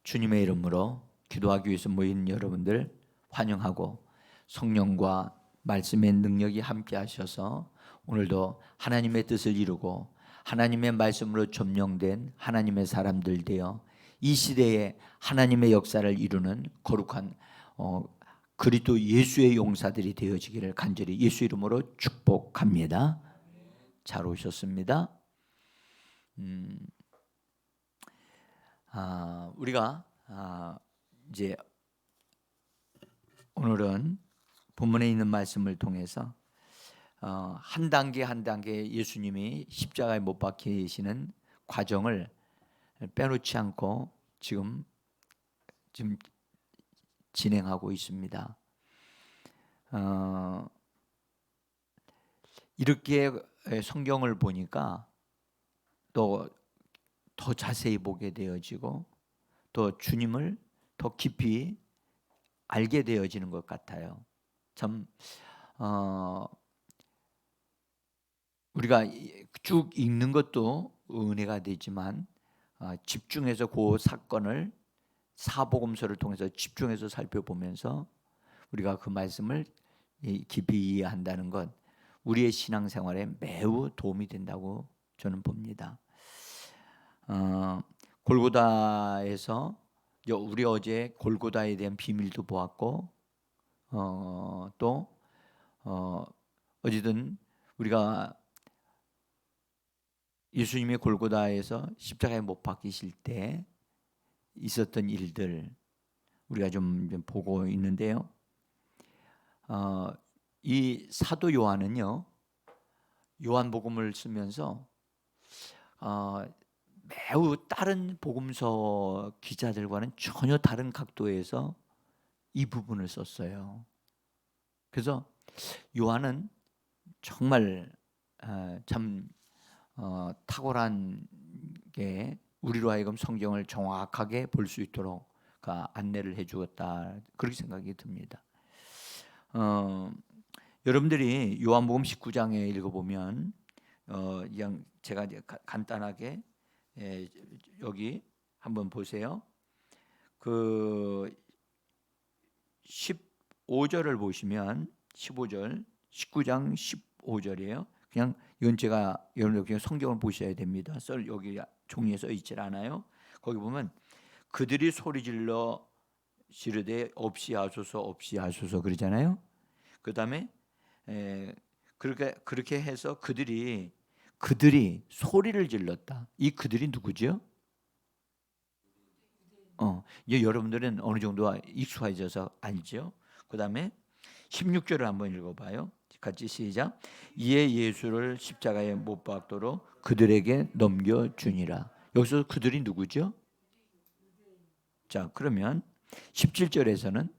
주님의 이름으로 기도하기 위해서 모인 여러분들 환영하고 성령과 말씀의 능력이 함께 하셔서 오늘도 하나님의 뜻을 이루고 하나님의 말씀으로 점령된 하나님의 사람들 되어 이 시대에 하나님의 역사를 이루는 거룩한 그리스도 예수의 용사들이 되어지기를 간절히 예수 이름으로 축복합니다. 잘 오셨습니다. 우리가 이제 오늘은 본문에 있는 말씀을 통해서 한 단계 한 단계 예수님이 십자가에 못 박히시는 과정을 빼놓지 않고 지금 진행하고 있습니다. 이렇게 성경을 보니까 또 더 자세히 보게 되어지고 또 주님을 더 깊이 알게 되어지는 것 같아요. 참 우리가 쭉 읽는 것도 은혜가 되지만 집중해서 그 사건을 사복음서를 통해서 집중해서 살펴보면서 우리가 그 말씀을 깊이 이해한다는 것 우리의 신앙생활에 매우 도움이 된다고 저는 봅니다. 골고다에서 우리 어제 골고다에 대한 비밀도 보았고 또 어쨌든 우리가 예수님이 골고다에서 십자가에 못 박히실 때 있었던 일들 우리가 좀 보고 있는데요. 이 사도 요한은요, 요한복음을 쓰면서 매우 다른 복음서 기자들과는 전혀 다른 각도에서 이 부분을 썼어요. 그래서 요한은 정말 참 탁월한 게 우리로 하여금 성경을 정확하게 볼 수 있도록 안내를 해주었다 그렇게 생각이 듭니다. 여러분들이 요한복음 19장에 읽어보면 그냥 제가 간단하게 여기 한번 보세요. 그 15절을 보시면 15절 19장 15절이에요. 그냥 이건 제가 여러분들 그냥 성경을 보셔야 됩니다. 여기 종이에 써 있질 않아요. 거기 보면 그들이 소리질러 지르되 없이 하소서 없이 하소서 그러잖아요. 그다음에 그렇게 해서 그들이 소리를 질렀다. 이 그들이 누구죠? 이제 여러분들은 어느 정도 익숙해져서 알죠. 그다음에 16절을 한번 읽어봐요. 같이 시작. 이에 예수를 십자가에 못 박도록 그들에게 넘겨주니라. 여기서 그들이 누구죠? 자, 그러면 17절에서는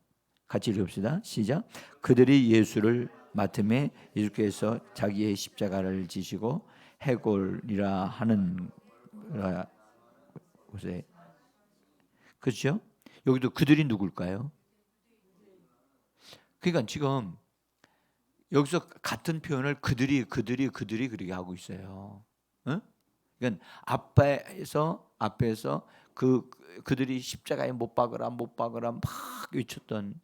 같이 읽읍시다. 시작. 그들이 예수를 맡음에 예수께서 자기의 십자가를 지시고 해골이라 하는 곳에 그렇죠? 여기도 그들이 누굴까요? 그러니까 지금 여기서 같은 표현을 그들이 그렇게 하고 있어요. 응? 그러니까 앞에서 그들이 십자가에 못 박으라 막 외쳤던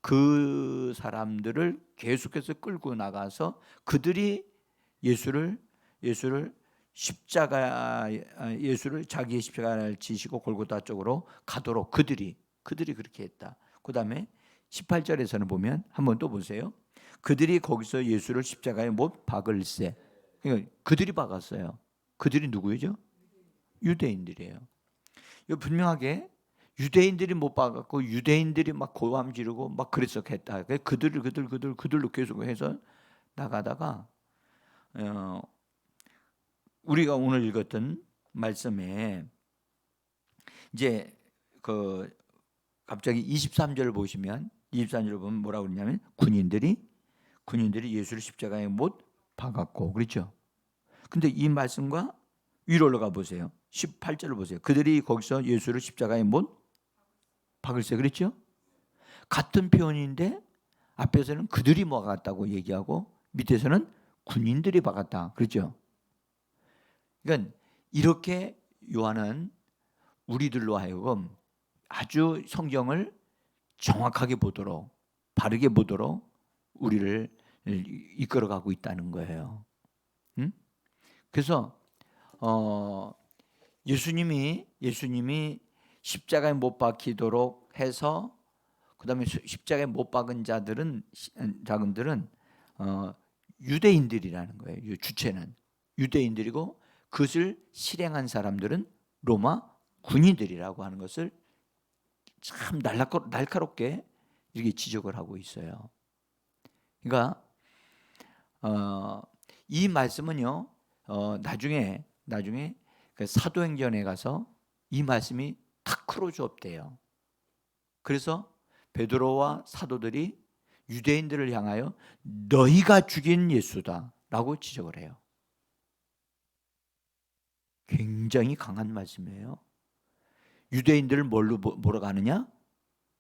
그 사람들을 계속해서 끌고 나가서 그들이 예수를 자기의 십자가를 지시고 골고다 쪽으로 가도록 그들이 그렇게 했다. 그다음에 18절에서는 보면 한번 또 보세요. 그들이 거기서 예수를 십자가에 못 박을세. 그러니까 그들이 박았어요. 그들이 누구죠? 유대인들이에요. 이거 분명하게 유대인들이 못 박았고 유대인들이 막 고함 지르고 막 그랬었겠다. 그들로 계속해서 나가다가 우리가 오늘 읽었던 말씀에 이제 갑자기 23절을 보시면 23절을 보면 뭐라고 그러냐면 군인들이 예수를 십자가에 못 박았고 그렇죠. 근데 이 말씀과 위로 올라가 보세요. 18절을 보세요. 그들이 거기서 예수를 십자가에 못 박을세 그랬죠. 같은 표현인데 앞에서는 그들이 박았다고 얘기하고 밑에서는 군인들이 박았다 그렇죠. 그러니까 이렇게 요한은 우리들로 하여금 아주 성경을 정확하게 보도록, 바르게 보도록 우리를 이끌어가고 있다는 거예요. 그래서 예수님이 십자가에 못 박히도록 해서, 그다음에 십자가에 못 박은 자들은 유대인들이라는 거예요. 주체는 유대인들이고, 그것을 실행한 사람들은 로마 군인들이라고 하는 것을 참 날카롭게 이렇게 지적을 하고 있어요. 그러니까 이 말씀은요, 나중에 그 사도행전에 가서 이 말씀이 탁 크로즈업돼요. 그래서 베드로와 사도들이 유대인들을 향하여 너희가 죽인 예수다라고 지적을 해요. 굉장히 강한 말씀이에요. 유대인들을 뭘로 몰아가느냐?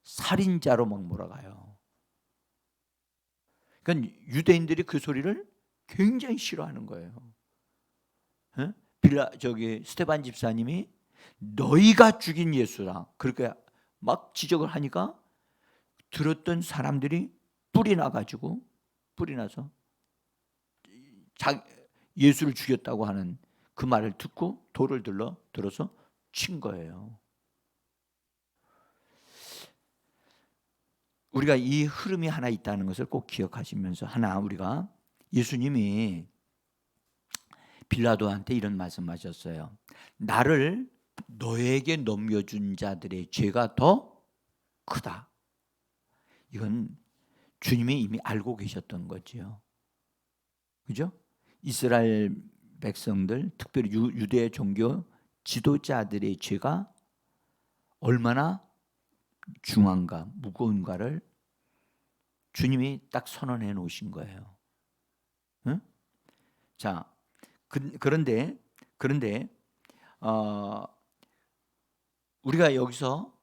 살인자로 막 몰아가요. 그러니까 유대인들이 그 소리를 굉장히 싫어하는 거예요. 스데반 집사님이 너희가 죽인 예수라 그렇게 막 지적을 하니까 들었던 사람들이 뿔이 나서 예수를 죽였다고 하는 그 말을 듣고 돌을 들어서 친 거예요. 우리가 이 흐름이 하나 있다는 것을 꼭 기억하시면서, 하나, 우리가 예수님이 빌라도한테 이런 말씀하셨어요. 나를 너에게 넘겨준 자들의 죄가 더 크다. 이건 주님이 이미 알고 계셨던 거지요. 그죠? 이스라엘 백성들, 특별히 유대 종교 지도자들의 죄가 얼마나 중한가, 무거운가를 주님이 딱 선언해 놓으신 거예요. 응? 자, 그런데 우리가 여기서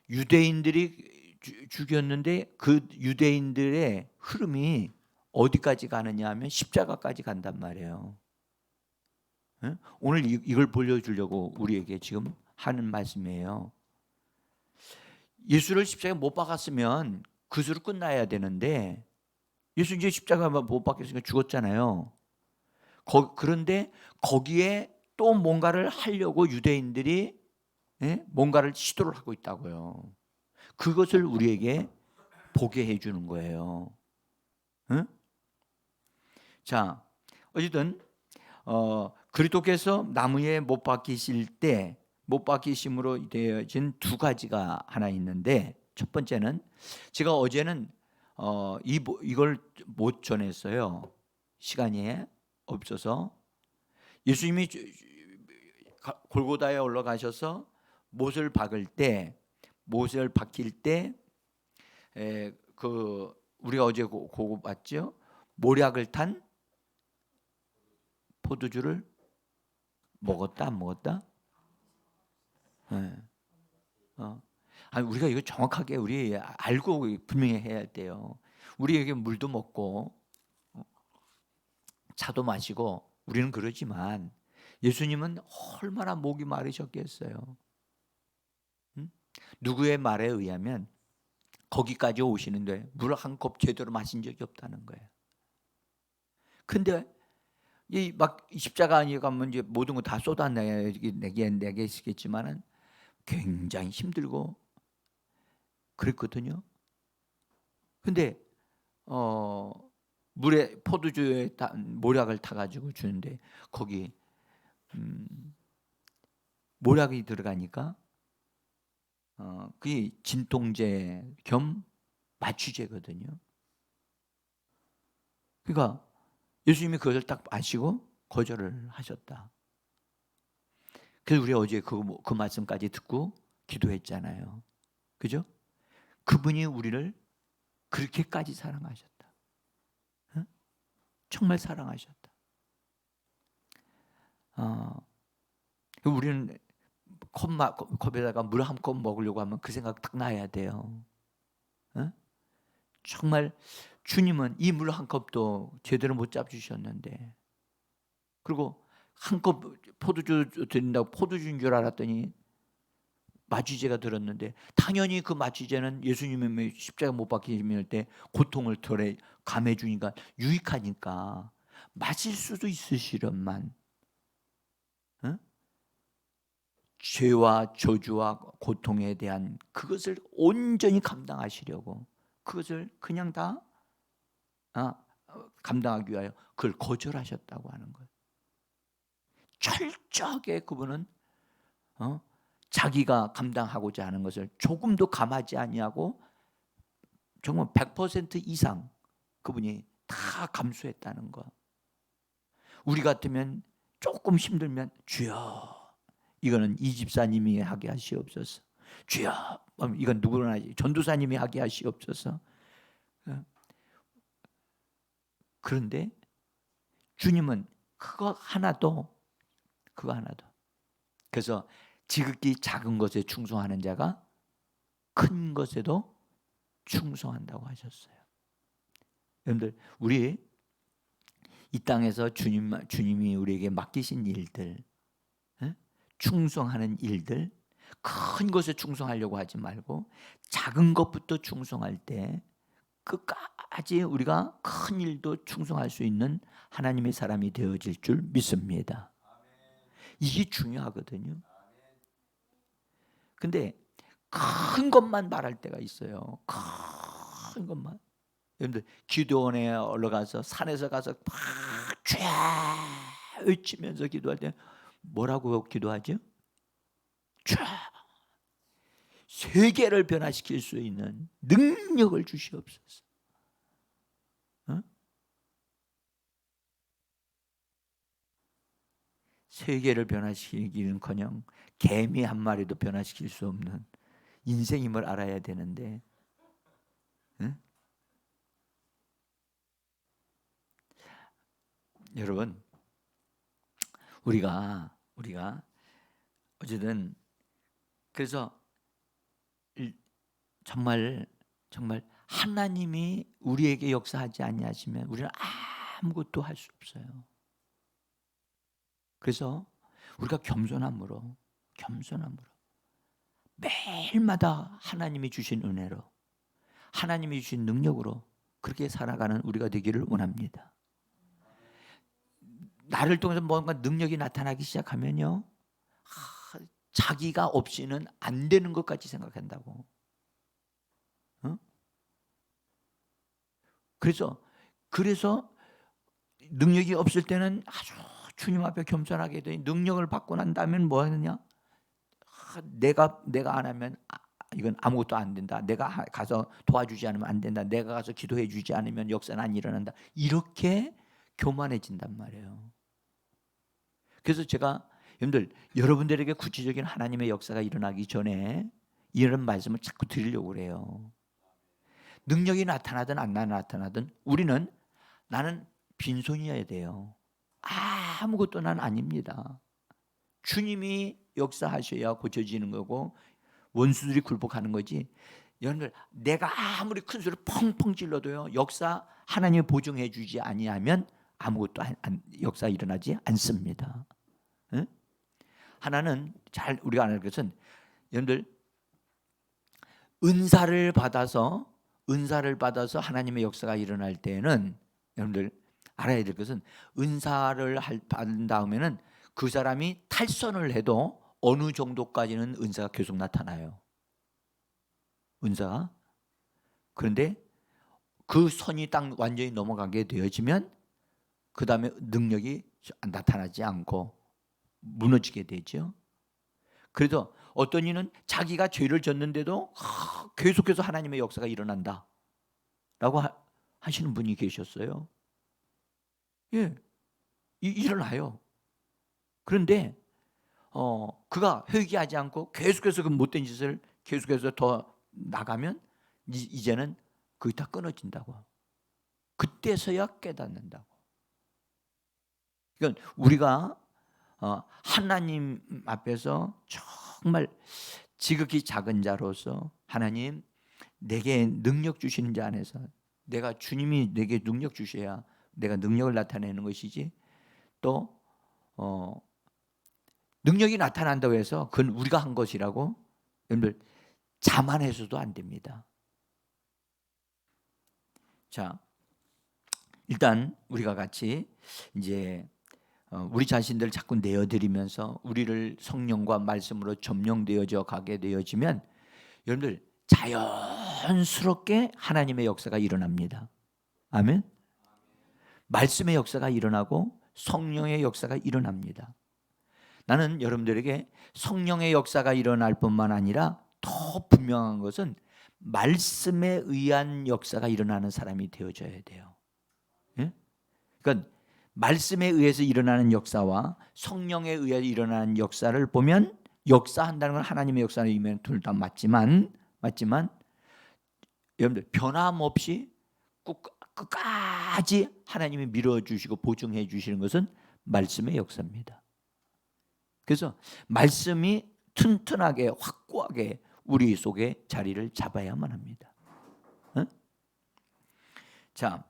유대인들이 죽였는데 그 유대인들의 흐름이 어디까지 가느냐 하면 십자가까지 간단 말이에요. 응? 오늘 이걸 보여주려고 우리에게 지금 하는 말씀이에요. 예수를 십자가에 못 박았으면 그수로 끝나야 되는데, 예수 이제 십자가에 못 박혔으니까 죽었잖아요. 그런데 거기에 또 뭔가를 하려고 유대인들이 뭔가를 시도를 하고 있다고요. 그것을 우리에게 보게 해주는 거예요. 응? 자, 어쨌든 그리스도께서 나무에 못 박히실 때, 못 박히심으로 되어진 두 가지가 하나 있는데, 첫 번째는 제가 어제는 이걸 못 전했어요. 시간이 없어서. 예수님이 골고다에 올라가셔서 못을 박힐 때 그 우리가 어제 그거 봤죠? 모략을 탄 포도주를 먹었다 안 먹었다? 네. 아니, 우리가 이거 정확하게 우리 알고 분명히 해야 돼요. 우리에게 물도 먹고 차도 마시고 우리는 그러지만, 예수님은 얼마나 목이 마르셨겠어요. 누구의 말에 의하면 거기까지 오시는데 물 한 컵 제대로 마신 적이 없다는 거예요. 근데 이 막 십자가 안에 가면 이제 모든 거 다 쏟아내겠지만은 굉장히 힘들고 그랬거든요. 근데 물에 포도주에 모략을 타가지고 주는데, 거기 모략이 들어가니까 그게 진통제 겸 마취제거든요. 그러니까 예수님이 그것을 딱 아시고 거절을 하셨다. 그래서 우리 어제 그 말씀까지 듣고 기도했잖아요. 그죠? 그분이 우리를 그렇게까지 사랑하셨다. 응? 정말 사랑하셨다. 우리는 컵에다가 물 한 컵 먹으려고 하면 그 생각 딱 나야 돼요. 응? 정말 주님은 이 물 한 컵도 제대로 못 잡수셨는데, 그리고 한 컵 포도주 드린다고 포도주인 줄 알았더니 마취제가 들었는데 당연히 그 마취제는 예수님의 십자가 못 박히실 때 고통을 덜에 감해 주니까 유익하니까 마실 수도 있으시련만 어? 죄와 저주와 고통에 대한 그것을 온전히 감당하시려고 그것을 그냥 다 감당하기 위하여 그걸 거절하셨다고 하는 거예요. 철저하게 그분은 자기가 감당하고자 하는 것을 조금도 감하지 아니하고 정말 100% 이상 그분이 다 감수했다는 거. 우리 같으면 조금 힘들면 주여 이거는 이 집사님이 하게 하시옵소서. 주여 이건 누구나 하지 전도사님이 하게 하시옵소서. 그런데 주님은 그거 하나도 그래서 지극히 작은 것에 충성하는 자가 큰 것에도 충성한다고 하셨어요. 여러분들 우리 이 땅에서 주님이 우리에게 맡기신 일들, 충성하는 일들, 큰 것에 충성하려고 하지 말고 작은 것부터 충성할 때 끝까지 우리가 큰 일도 충성할 수 있는 하나님의 사람이 되어질 줄 믿습니다. 이게 중요하거든요. 근데 큰 것만 말할 때가 있어요. 큰 것만. 여러분들 기도원에 올라가서 산에서 가서 쫙 외치면서 기도할 때 뭐라고 기도하죠? 쫙 세계를 변화시킬 수 있는 능력을 주시옵소서. 세계를 변화시키기는커녕 개미 한 마리도 변화시킬 수 없는 인생임을 알아야 되는데, 여러분 우리가 어쨌든 그래서 정말 하나님이 우리에게 역사하지 아니하시면 우리는 아무것도 할 수 없어요. 그래서 우리가 겸손함으로 매일마다 하나님이 주신 은혜로 하나님이 주신 능력으로 그렇게 살아가는 우리가 되기를 원합니다. 나를 통해서 뭔가 능력이 나타나기 시작하면요 자기가 없이는 안 되는 것 같이 생각한다고. 그래서 능력이 없을 때는 아주 주님 앞에 겸손하게 되니 능력을 받고 난 다음엔 뭐 하느냐? 내가 안 하면 이건 아무것도 안 된다. 내가 가서 도와주지 않으면 안 된다. 내가 가서 기도해 주지 않으면 역사는 안 일어난다. 이렇게 교만해진단 말이에요. 그래서 제가 여러분들에게 구체적인 하나님의 역사가 일어나기 전에 이런 말씀을 자꾸 드리려고 그래요. 능력이 나타나든 안 나타나든 우리는 나는 빈손이어야 돼요. 아무것도 난 아닙니다. 주님이 역사하셔야 고쳐지는 거고 원수들이 굴복하는 거지. 여러분들 내가 아무리 큰 소리 펑펑 질러도요 역사 하나님이 보증해 주지 아니하면 아무것도 역사 일어나지 않습니다. 응? 하나는 잘 우리가 아는 것은 여러분들 은사를 받아서 하나님의 역사가 일어날 때는 여러분들 알아야 될 것은 은사를 받은 다음에는 그 사람이 탈선을 해도 어느 정도까지는 은사가 계속 나타나요. 은사가. 그런데 그 선이 딱 완전히 넘어가게 되어지면 그 다음에 능력이 나타나지 않고 무너지게 되죠. 그래서 어떤 이는 자기가 죄를 졌는데도 계속해서 하나님의 역사가 일어난다 라고 하시는 분이 계셨어요. 예, 일어나요. 그런데 그가 회개하지 않고 계속해서 그 못된 짓을 계속해서 더 나가면 이제는 그게 다 끊어진다고. 그때서야 깨닫는다고. 그러니까 우리가 하나님 앞에서 정말 지극히 작은 자로서 하나님 내게 능력 주시는 자 안에서 내가 주님이 내게 능력 주셔야 내가 능력을 나타내는 것이지 또 능력이 나타난다고 해서 그건 우리가 한 것이라고 여러분들 자만해서도 안 됩니다. 자, 일단 우리가 같이 이제 우리 자신들 자꾸 내어드리면서 우리를 성령과 말씀으로 점령되어져 가게 되어지면 여러분들 자연스럽게 하나님의 역사가 일어납니다. 아멘. 말씀의 역사가 일어나고 성령의 역사가 일어납니다. 나는 여러분들에게 성령의 역사가 일어날 뿐만 아니라 더 분명한 것은 말씀에 의한 역사가 일어나는 사람이 되어져야 돼요. 예? 그러니까 말씀에 의해서 일어나는 역사와 성령에 의해 일어나는 역사를 보면 역사한다는 건 하나님의 역사는 이면 둘 다 맞지만 여러분들 변함없이 끝까지 하나님이 밀어주시고 보증해 주시는 것은 말씀의 역사입니다. 그래서 말씀이 튼튼하게 확고하게 우리 속에 자리를 잡아야만 합니다. 응? 자,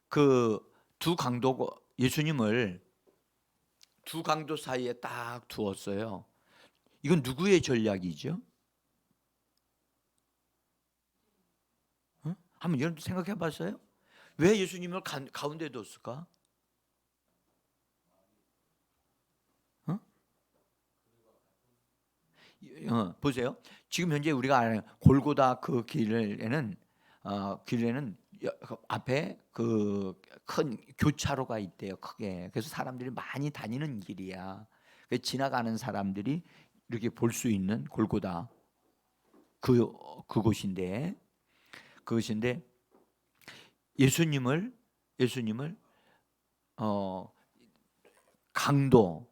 그 두 강도 예수님을 두 강도 사이에 딱 두었어요. 이건 누구의 전략이죠? 응? 한번 여러분 생각해 봤어요? 왜 예수님을 가운데 뒀을까? 보세요. 지금 현재 우리가 아는 골고다 그 길에는 앞에 그 큰 교차로가 있대요. 크게. 그래서 사람들이 많이 다니는 길이야. 지나가는 사람들이 이렇게 볼 수 있는 골고다 그곳인데 예수님을 강도,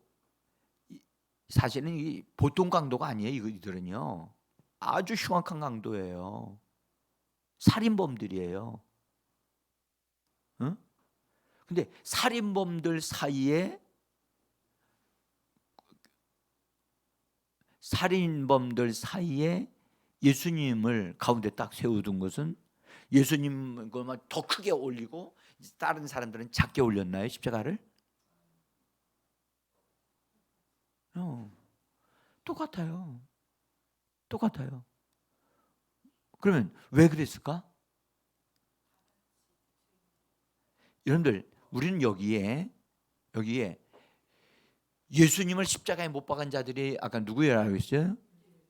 사실은 이 보통 강도가 아니에요. 이들은요 아주 흉악한 강도예요. 살인범들이에요. 응? 근데 살인범들 사이에 예수님을 가운데 딱 세워둔 것은 예수님 것만 더 크게 올리고 다른 사람들은 작게 올렸나요? 십자가를? 똑같아요. 그러면 왜 그랬을까? 여러분들 우리는 여기에 예수님을 십자가에 못 박은 자들이 아까 누구라고 했어요?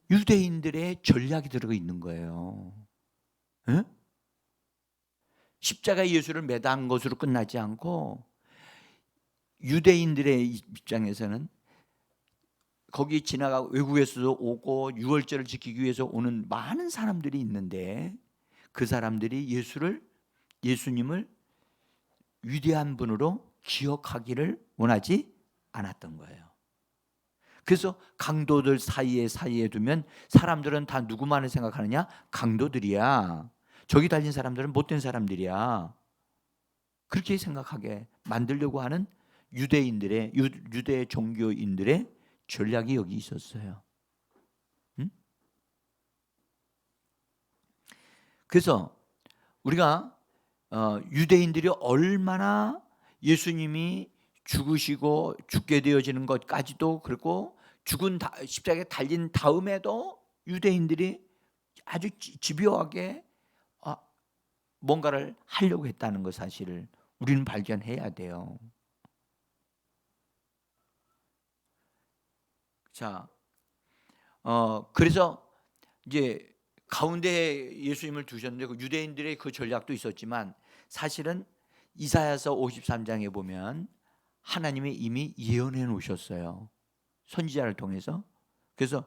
유대인들의 전략이 들어가 있는 거예요. 에? 십자가에 예수를 매단 것으로 끝나지 않고 유대인들의 입장에서는 거기 지나가고 외국에서도 오고 유월절을 지키기 위해서 오는 많은 사람들이 있는데 그 사람들이 예수님을 위대한 분으로 기억하기를 원하지 않았던 거예요. 그래서 강도들 사이에 두면 사람들은 다 누구만을 생각하느냐? 강도들이야. 저기 달린 사람들은 못된 사람들이야. 그렇게 생각하게 만들려고 하는 유대 종교인들의 전략이 여기 있었어요. 응? 그래서 우리가 유대인들이 얼마나 예수님이 죽으시고 죽게 되어지는 것까지도 그리고 십자가에 달린 다음에도 유대인들이 아주 집요하게 뭔가를 하려고 했다는 것 사실을 우리는 발견해야 돼요. 자, 그래서 이제 가운데 예수님을 두셨는데 그 유대인들의 그 전략도 있었지만 사실은 이사야서 53장에 보면 하나님이 이미 예언해 놓으셨어요. 선지자를 통해서. 그래서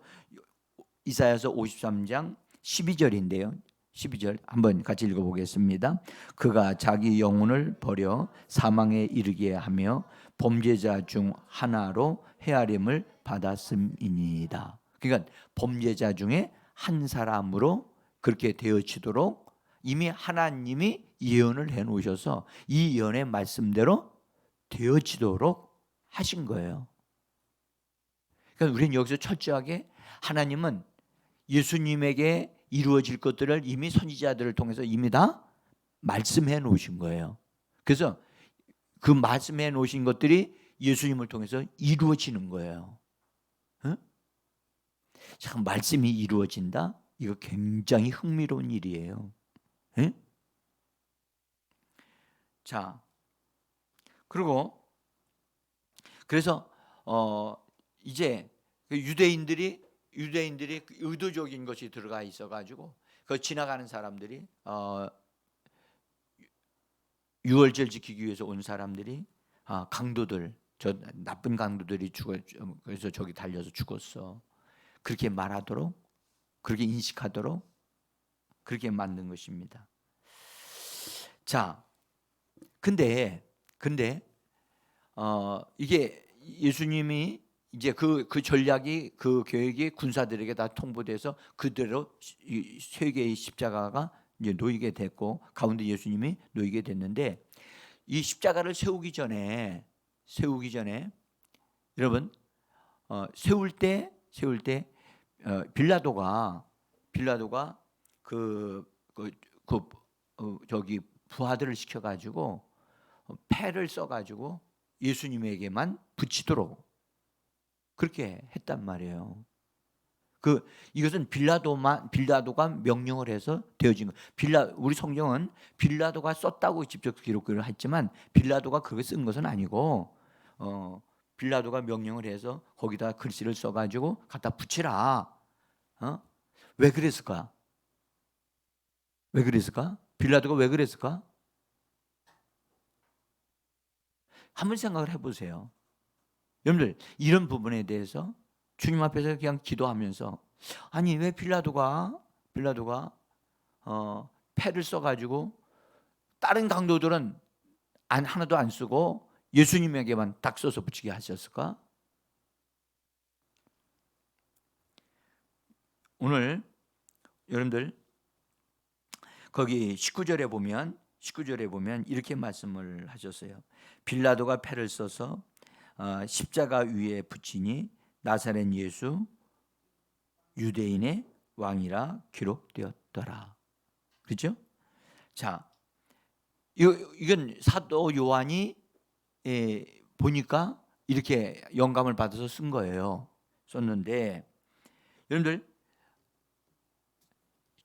이사야서 53장 12절인데요. 12절 한번 같이 읽어보겠습니다. 그가 자기 영혼을 버려 사망에 이르게 하며 범죄자 중 하나로 헤아림을 받았음이니이다. 그러니까 범죄자 중에 한 사람으로 그렇게 되어지도록 이미 하나님이 예언을 해놓으셔서 이 예언의 말씀대로 되어지도록 하신 거예요. 그러니까 우리는 여기서 철저하게 하나님은 예수님에게 이루어질 것들을 이미 선지자들을 통해서 이미 다 말씀해 놓으신 거예요. 그래서 그 말씀해 놓으신 것들이 예수님을 통해서 이루어지는 거예요. 참 말씀이 이루어진다. 이거 굉장히 흥미로운 일이에요. 예? 자, 그리고 그래서 이제 유대인들이 의도적인 것이 들어가 있어가지고 그 지나가는 사람들이 유월절 지키기 위해서 온 사람들이 강도들, 저 나쁜 강도들이 그래서 저기 달려서 죽었어. 그렇게 말하도록, 그렇게 인식하도록 그렇게 만든 것입니다. 자, 근데 이게 예수님이 이제 그 전략이 그 계획이 군사들에게 다 통보돼서 그대로 세 개의 십자가가 이제 놓이게 됐고 가운데 예수님이 놓이게 됐는데 이 십자가를 세우기 전에 여러분 세울 때 빌라도가 저기 부하들을 시켜가지고 패를 써가지고 예수님에게만 붙이도록 그렇게 했단 말이에요. 이것은 빌라도가 명령을 해서 되어진 거. 우리 성경은 빌라도가 썼다고 직접 기록을 했지만 빌라도가 그렇게 쓴 것은 아니고 빌라도가 명령을 해서 거기다 글씨를 써가지고 갖다 붙이라. 왜 그랬을까? 빌라도가 왜 그랬을까? 한번 생각을 해보세요. 여러분들 이런 부분에 대해서 주님 앞에서 그냥 기도하면서 아니 왜 빌라도가 패를 써가지고 다른 강도들은 하나도 안 쓰고 예수님에게만 딱 써서 붙이게 하셨을까? 오늘 여러분들 거기 19절에 보면 이렇게 말씀을 하셨어요. 빌라도가 패를 써서 십자가 위에 붙이니 나사렛 예수 유대인의 왕이라 기록되었더라. 그렇죠? 자, 이건 사도 요한이 보니까 이렇게 영감을 받아서 쓴 거예요. 썼는데 여러분들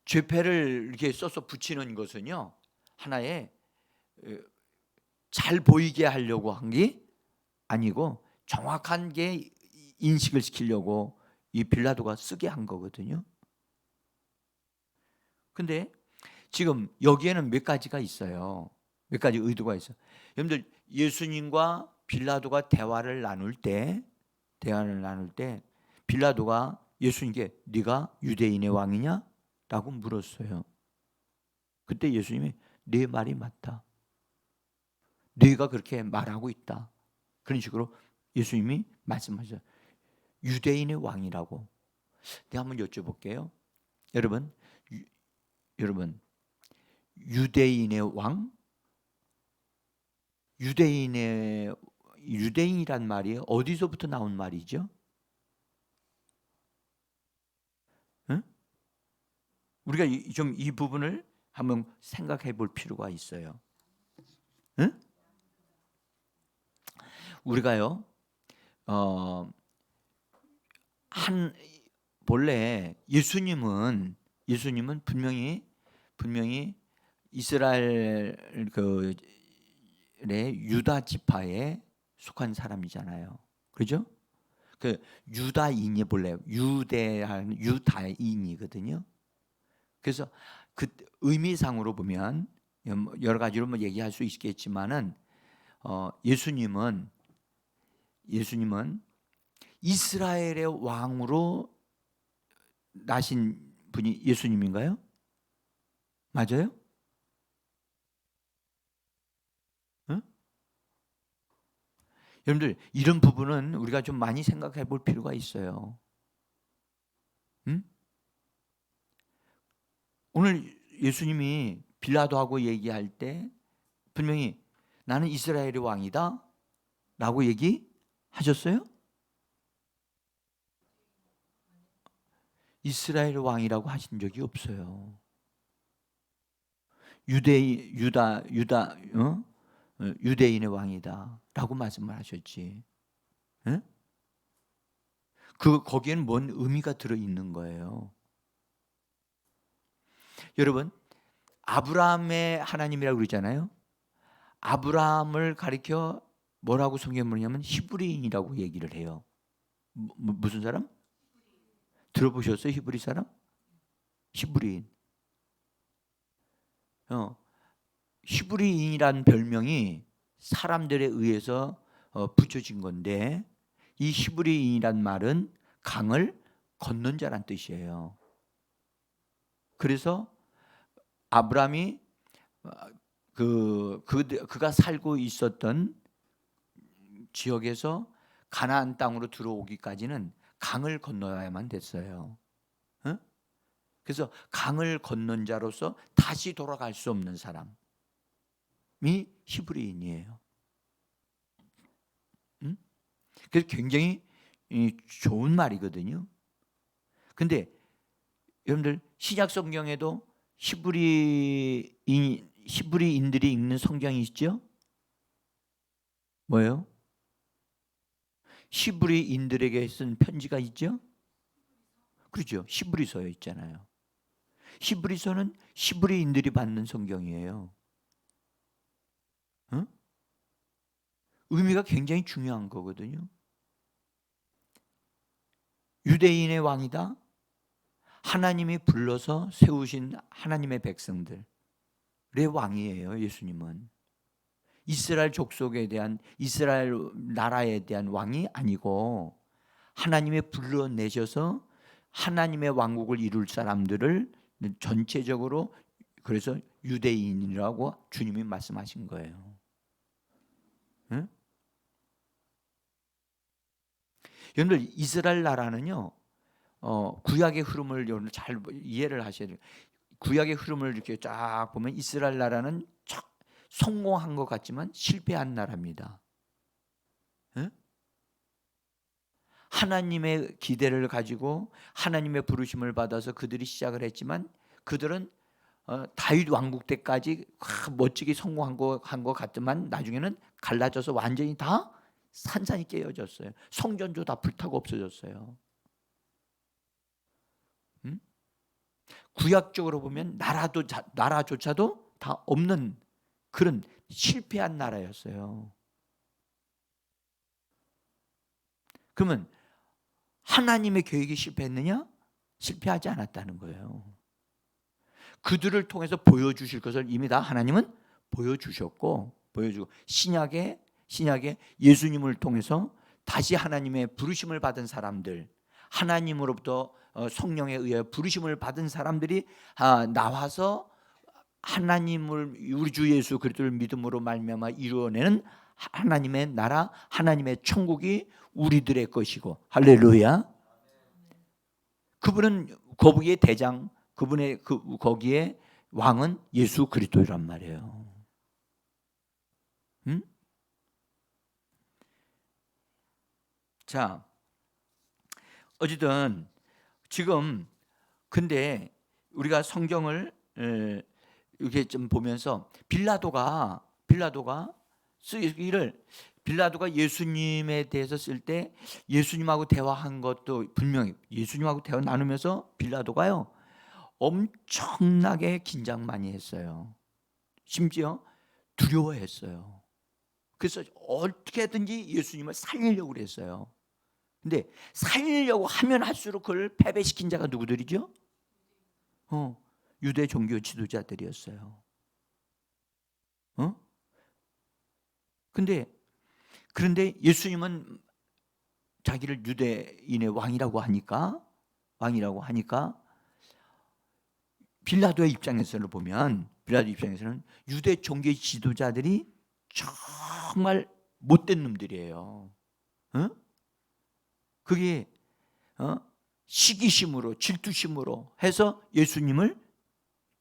죄패를 이렇게 써서 붙이는 것은요 하나의 잘 보이게 하려고 한 게 아니고 정확한 게 인식을 시키려고 이 빌라도가 쓰게 한 거거든요. 근데 지금 여기에는 몇 가지가 있어요. 몇 가지 의도가 있어요. 여러분들 예수님과 빌라도가 대화를 나눌 때 빌라도가 예수님께 네가 유대인의 왕이냐? 라고 물었어요. 그때 예수님이 네 말이 맞다. 네가 그렇게 말하고 있다. 그런 식으로 예수님이 말씀하셨어요. 유대인의 왕이라고. 내가 한번 여쭤볼게요. 여러분 유대인의 왕? 유대인이란 말이 어디서부터 나온 말이죠? 응? 우리가 좀 이 부분을 한번 생각해 볼 필요가 있어요. 응? 우리가요, 본래 예수님은 분명히 이스라엘 유다 지파에 속한 사람이잖아요. 그죠? 유다인이 본래 유다인이거든요. 그래서 그 의미상으로 보면 여러 가지로 뭐 얘기할 수 있겠지만은 예수님은 이스라엘의 왕으로 나신 분이 예수님인가요? 맞아요? 응? 여러분들 이런 부분은 우리가 좀 많이 생각해 볼 필요가 있어요. 응? 오늘 예수님이 빌라도하고 얘기할 때 분명히 나는 이스라엘의 왕이다 라고 얘기하셨어요? 이스라엘 왕이라고 하신 적이 없어요. 유대인의 왕이다라고 말씀을 하셨지. 응? 거기에는 뭔 의미가 들어 있는 거예요. 여러분, 아브라함의 하나님이라고 그러잖아요. 아브라함을 가리켜 뭐라고 성경에 뭐냐면 히브리인이라고 얘기를 해요. 무슨 사람? 들어보셨어요? 히브리 사람? 히브리인. 히브리인이란 별명이 사람들에 의해서 붙여진 건데, 이 히브리인이란 말은 강을 건넌 자란 뜻이에요. 그래서 아브라함이 그가 살고 있었던 지역에서 가나안 땅으로 들어오기까지는 강을 건너야만 됐어요. 그래서 강을 건넌 자로서 다시 돌아갈 수 없는 사람이 히브리인이에요. 그래서 굉장히 좋은 말이거든요. 근데 여러분들 신약 성경에도 히브리인들이 읽는 성경이 있죠? 뭐예요? 히브리인들에게 쓴 편지가 있죠? 그렇죠. 히브리서에 있잖아요. 히브리서는 히브리인들이 받는 성경이에요. 응? 의미가 굉장히 중요한 거거든요. 유대인의 왕이다. 하나님이 불러서 세우신 하나님의 백성들의 왕이에요. 예수님은 이스라엘 족속에 대한, 이스라엘 나라에 대한 왕이 아니고 하나님이 불러내셔서 하나님의 왕국을 이룰 사람들을 전체적으로, 그래서 유대인이라고 주님이 말씀하신 거예요. 응? 여러분들, 이스라엘 나라는요, 구약의 흐름을 여러분 잘 이해를 하셔야 돼요. 구약의 흐름을 이렇게 쫙 보면 이스라엘 나라는 성공한 것 같지만 실패한 나라입니다. 응? 하나님의 기대를 가지고 하나님의 부르심을 받아서 그들이 시작을 했지만, 그들은 다윗 왕국 때까지 멋지게 성공한 것 같지만 나중에는 갈라져서 완전히 다 산산이 깨어졌어요. 성전도 다 불타고 없어졌어요. 구약적으로 보면 나라조차도 다 없는 그런 실패한 나라였어요. 그러면 하나님의 계획이 실패했느냐? 실패하지 않았다는 거예요. 그들을 통해서 보여주실 것을 이미 다 하나님은 보여주셨고, 신약에 예수님을 통해서 다시 하나님의 부르심을 받은 사람들, 하나님으로부터 성령에 의해 부르심을 받은 사람들이 나와서 하나님을, 우리 주 예수 그리스도를 믿음으로 말미암아 이루어내는 하나님의 나라, 하나님의 천국이 우리들의 것이고, 할렐루야. 그분은 거기에 대장, 거기에 왕은 예수 그리스도란 말이에요. 응? 자, 어쨌든 지금 근데 우리가 성경을 이렇게 좀 보면서 빌라도가 예수님에 대해서 쓸 때 예수님하고 대화한 것도 분명히, 예수님하고 대화 나누면서 빌라도가요 엄청나게 긴장 많이 했어요. 심지어 두려워했어요. 그래서 어떻게든지 예수님을 살리려고 그랬어요. 근데 살리려고 하면 할수록 그걸 패배시킨 자가 누구들이죠? 유대 종교 지도자들이었어요. 그런데 예수님은 자기를 유대인의 왕이라고 하니까 빌라도의 입장에서는 유대 종교 지도자들이 정말 못된 놈들이에요. 그게 시기심으로, 질투심으로 해서 예수님을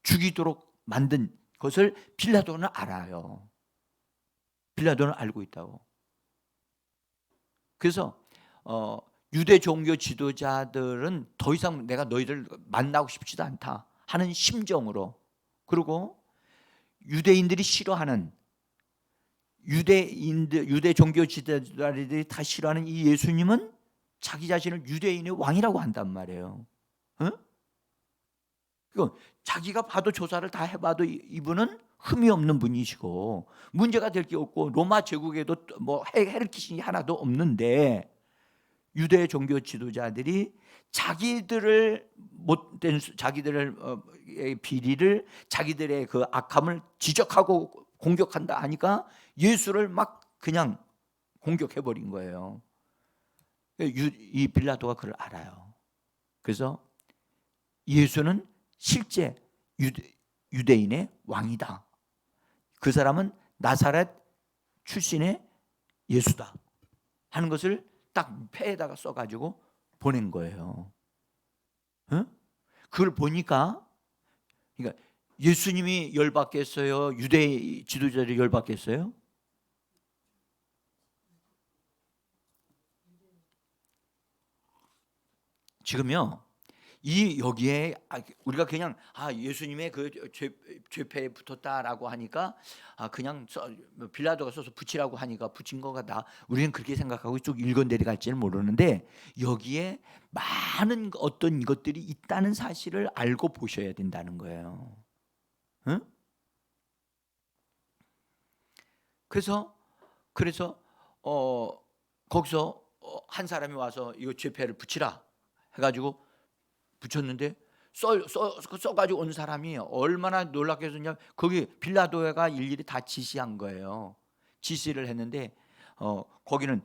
죽이도록 만든 것을 빌라도는 알아요. 빌라도는 알고 있다고. 그래서 유대 종교 지도자들은 더 이상 내가 너희를 만나고 싶지도 않다 하는 심정으로, 그리고 유대인들이 싫어하는, 유대 종교 지도자들이 다 싫어하는 이 예수님은 자기 자신을 유대인의 왕이라고 한단 말이에요. 어? 자기가 봐도 조사를 다 해봐도 이분은 흠이 없는 분이시고 문제가 될 게 없고 로마 제국에도 뭐 해를 끼신 게 하나도 없는데, 유대 종교 지도자들이 자기들을 못된 자기들의 비리를, 자기들의 그 악함을 지적하고 공격한다 하니까 예수를 막 그냥 공격해 버린 거예요. 이 빌라도가 그걸 알아요. 그래서 예수는 실제 유대인의 왕이다. 그 사람은 나사렛 출신의 예수다 하는 것을 딱 패에다가 써가지고 보낸 거예요. 어? 그걸 보니까, 그러니까 예수님이 열받겠어요? 유대 지도자들이 열받겠어요? 지금요, 여기에 우리가 그냥 예수님의 그 죄패에 붙었다라고 하니까 그냥 빌라도가 써서 붙이라고 하니까 붙인 거가 다, 우리는 그렇게 생각하고 쭉 읽어 내려갈지는 모르는데, 여기에 많은 어떤 것들이 있다는 사실을 알고 보셔야 된다는 거예요. 응? 그래서 거기서 한 사람이 와서 이거 죄패를 붙이라 해가지고 붙였는데, 써가지고 온 사람이 얼마나 놀랍겠느냐, 거기 빌라도가 일일이 다 지시한 거예요. 지시를 했는데 거기는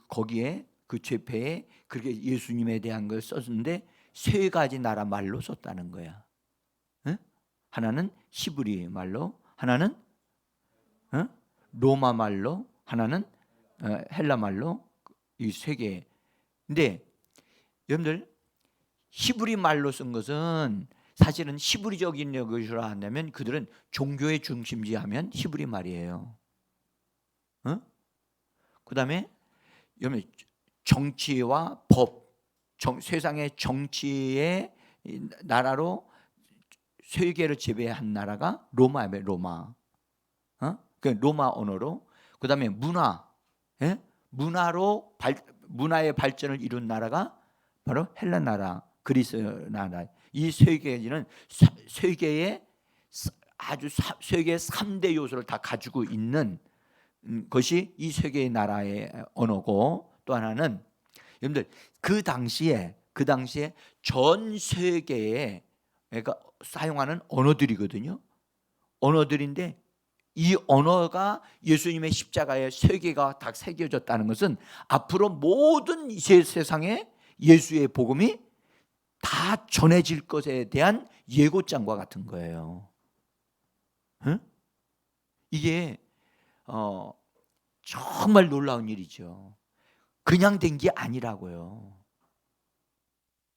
거기에 그 죄패에 그렇게 예수님에 대한 걸 썼는데 세 가지 나라 말로 썼다는 거야. 응? 하나는 히브리 말로, 하나는 로마 말로, 하나는 헬라 말로, 이 세 개. 근데 여러분들, 히브리 말로 쓴 것은 사실은 히브리적인 것으로 한다면 그들은 종교의 중심지하면 히브리 말이에요. 그 다음에 여러분, 정치와 법, 세상의 정치의 나라로 세계를 지배한 나라가 로마예요. 로마. 그 로마 언어로. 그 다음에 문화의 발전을 이룬 나라가 바로 헬라 나라, 그리스 나라. 이 세계는 세계의 아주 세계의 3대 요소를 다 가지고 있는 것이 이 세계의 나라의 언어고, 또 하나는 여러분들 그 당시에 전 세계에 사용하는 언어들이거든요. 언어들인데 이 언어가 예수님의 십자가에 세 개가 다 새겨졌다는 것은 앞으로 모든 세상에 예수의 복음이 다 전해질 것에 대한 예고장과 같은 거예요. 응? 이게 정말 놀라운 일이죠. 그냥 된 게 아니라고요.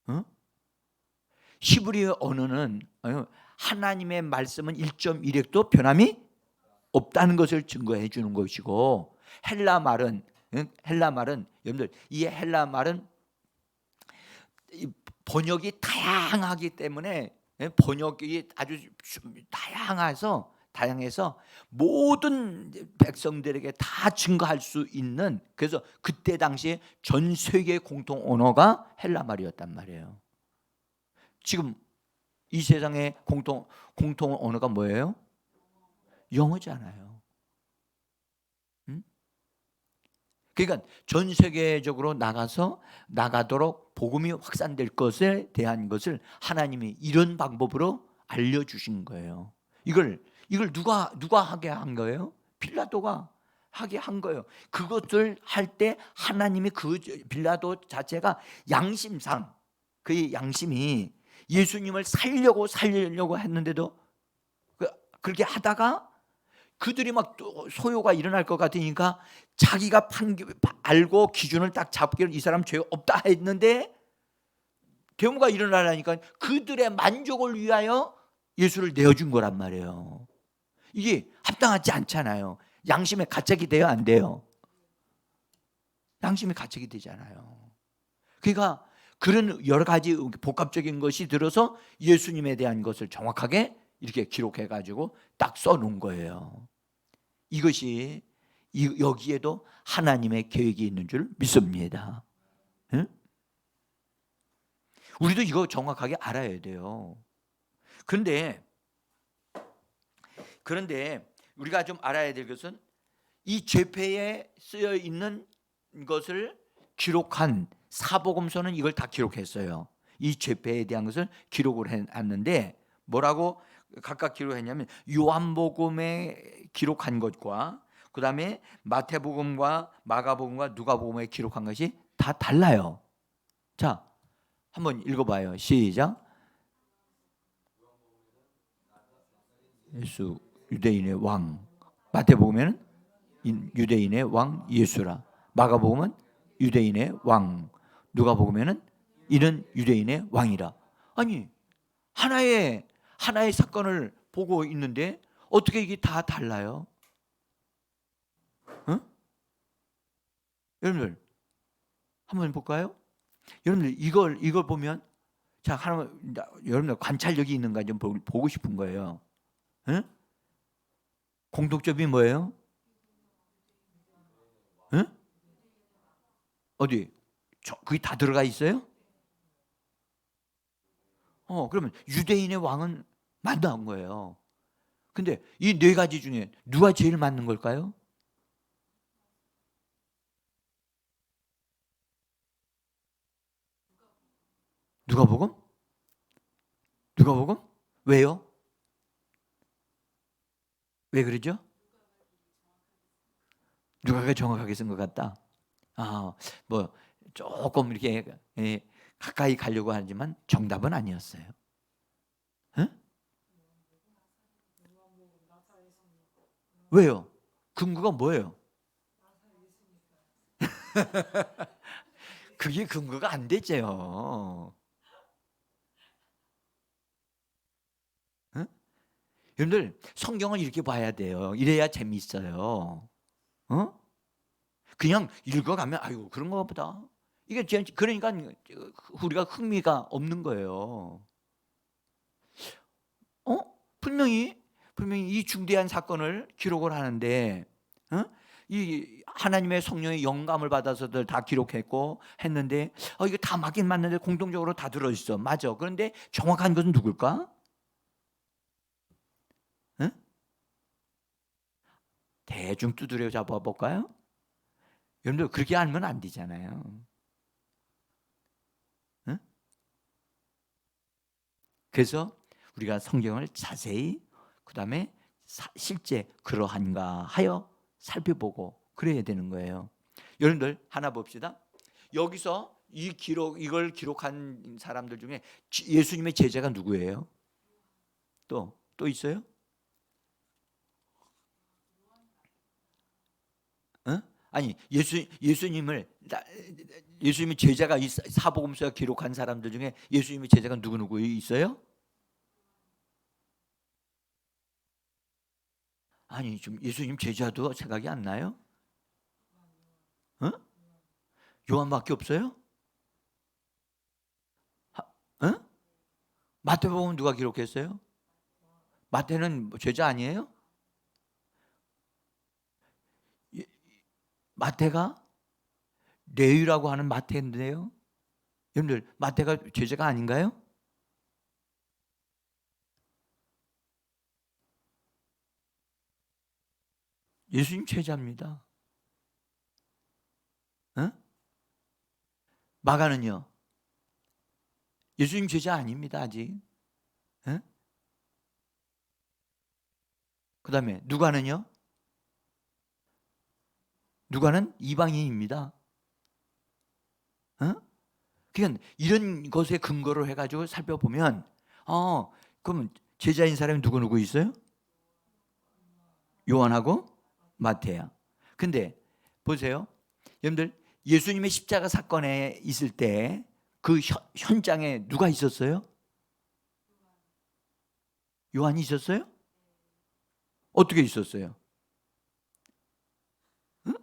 응? 히브리 언어는 하나님의 말씀은 1.1획도 변함이 없다는 것을 증거해 주는 것이고, 헬라 말은 여러분들, 이 헬라 말은 번역이 다양하기 때문에, 번역이 아주 다양해서 모든 백성들에게 다 증거할 수 있는, 그래서 그때 당시에 전 세계 공통 언어가 헬라 말이었단 말이에요. 지금 이 세상의 공통 언어가 뭐예요? 영어잖아요. 그러니까 전 세계적으로 나가도록 복음이 확산될 것에 대한 것을 하나님이 이런 방법으로 알려주신 거예요. 이걸 누가 하게 한 거예요? 빌라도가 하게 한 거예요. 그것을 할 때 하나님이 그 빌라도 자체가 양심상, 그의 양심이 예수님을 살려고 했는데도 그렇게 하다가 그들이 막 소요가 일어날 것 같으니까 자기가 알고 기준을 딱 잡기를 이 사람 죄 없다 했는데 데모가 일어나려니까 그들의 만족을 위하여 예수를 내어준 거란 말이에요. 이게 합당하지 않잖아요. 양심에 가책이 돼요, 안 돼요? 양심에 가책이 되잖아요. 그러니까 그런 여러 가지 복합적인 것이 들어서 예수님에 대한 것을 정확하게 이렇게 기록해 가지고 딱 써놓은 거예요. 이것이 여기에도 하나님의 계획이 있는 줄 믿습니다. 응? 우리도 이거 정확하게 알아야 돼요. 그런데 우리가 좀 알아야 될 것은 이 죄패에 쓰여 있는 것을 기록한 사복음서는 이걸 다 기록했어요. 이 죄패에 대한 것을 기록을 했는데 뭐라고 각각 기록했냐면 요한복음에 기록한 것과 그다음에 마태복음과 마가복음과 누가복음에 기록한 것이 다 달라요. 자, 한번 읽어봐요. 시작. 예수 유대인의 왕. 마태복음에는 유대인의 왕 예수라. 마가복음은 유대인의 왕. 누가복음에는 이는 유대인의 왕이라. 아니 하나의 사건을 보고 있는데 어떻게 이게 다 달라요? 어? 여러분들 한번 볼까요? 여러분들 이걸 보면 자 하나 여러분들 관찰력이 있는가 좀 보고 싶은 거예요. 어? 공통점이 뭐예요? 어? 어디? 그게 다 들어가 있어요? 그러면 유대인의 왕은 맞는 거예요. 근데 이 네 가지 중에 누가 제일 맞는 걸까요? 누가복음? 누가복음? 왜요? 왜 그러죠? 누가가 정확하게 쓴 것 같다. 뭐 조금 이렇게 가까이 가려고 하지만 정답은 아니었어요. 응? 왜요? 근거가 뭐예요? 그게 근거가 안 되죠. 응? 여러분들 성경을 이렇게 봐야 돼요. 이래야 재미있어요. 어? 그냥 읽어가면 아이고 그런 거 보다. 이게 그러니까 우리가 흥미가 없는 거예요. 어? 분명히 이 중대한 사건을 기록을 하는데, 어? 이 하나님의 성령의 영감을 받아서들 다 기록했고 했는데, 이거 다 맞긴 맞는데 공통적으로 다 들어있어. 맞아. 그런데 정확한 것은 누굴까? 어? 대충 두드려 잡아볼까요? 여러분들 그렇게 알면 안 되잖아요. 어? 그래서 우리가 성경을 자세히 그 다음에 실제 그러한가 하여 살펴보고 그래야 되는 거예요. 여러분들 하나 봅시다. 여기서 이걸 기록한 사람들 중에 예수님의 제자가 누구예요? 또 있어요? 어? 아니 예수님의 제자가 이 사복음서에 기록한 사람들 중에 예수님의 제자가 누구 있어요? 아니 좀 예수님 제자도 생각이 안 나요? 어? 요한밖에 없어요? 어? 마태복음 누가 기록했어요? 마태는 제자 아니에요? 마태가 레위라고 하는 마태인데요. 여러분들 마태가 제자가 아닌가요? 예수님 제자입니다. 어? 마가는요? 예수님 제자 아닙니다 아직. 어? 그 다음에 누가는요? 누가는 이방인입니다. 어? 그러니까 이런 것에 근거로 해가지고 살펴보면 그럼 제자인 사람이 누구 있어요? 요한하고 마태야. 근데 보세요. 여러분들 예수님의 십자가 사건에 있을 때 그 현장에 누가 있었어요? 요한이 있었어요? 어떻게 있었어요? 응?